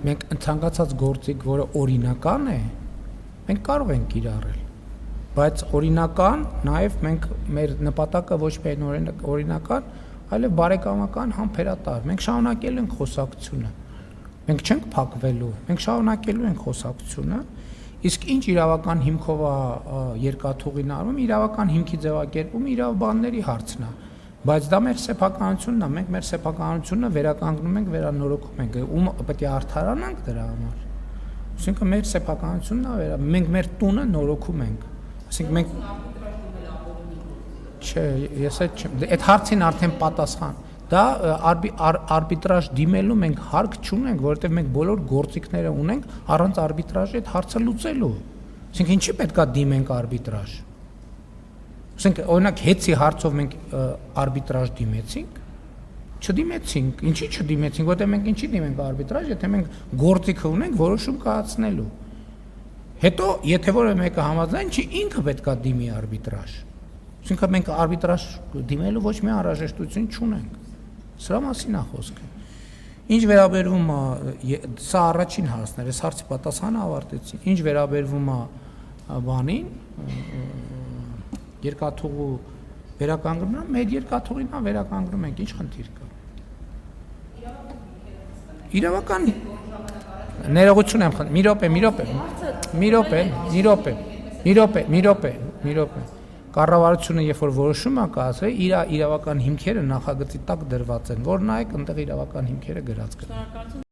մենք ցանկացած գործիք, որը օրինական է, մենք կարող ենք կիրառել, բայց օրինական, նաև մենք մեր նպատակը ոչ միայն օրինական, այլև բարեկամական համբերատար։ Մենք շարունակելու ենք խոսակցությունը։ Մենք չենք փակվելու, մենք շարունակելու ենք խոսակցությունը, իսկ ինչ իրավական հիմքով է երկաթուղին արվում, իրավական հիմքի ձևակերպումը իրավաբանների հարցն է, բայց դա մեր սեփականությունն է, մենք մեր սեփականությունը վերականգնում ենք, վերանորոգում ենք, ում պետք է արդարանանք դրա համար։ Այսինքն մեր սեփականությունն է, մենք մեր տունը նորոգում ենք։ Այսինքն մենք չէ, ես այդ հարցին արդեն պատասխան։ Դա արբիտրաժ դիմելու մենք հարկ չունենք, որովհետև մենք բոլոր գործիքները ունենք առանց արբիտրաժի այդ հարցը լուծելու։ Այսինքն ինչի պետքա դիմենք արբիտրաժ։ Այսինքն օրինակ հեծի հարցով մենք արբիտրաժ դիմեցինք, չդիմեցինք, ինչի չդիմեցինք, որովհետև մենք ինչի դիմենք արբիտրաժ, եթե մենք գործիքը ունենք որոշում կայացնելու։ Հետո եթե որևէ մեկը համաձայն չի, ինքը պետքա դիմի արբիտրաժ։ Այսինքն մենք արբիտրաժ դիմելու ոչ մի անհրաժեշտություն չունենք։ Սրա մասին է խոսքը։ Ինչ վերաբերվում է, սա առաջին հարցն էր, այս հարցի պատասխանը ավարտեցի։ Ինչ վերաբերվում է բանին, երկաթուղու վերականգնումը, մեր երկաթուղին է վերականգնում ենք, ինչ խնդիր կա։ Իրավական ներողություն եմ խնդրում, մի րոպե։ Կառավարությունը երբ որ որոշում է կայացրել, իր իրավական հիմքերը նախագծի տակ դրված են, որ նայեք, այնտեղ իրավական հիմքերը գրած կան։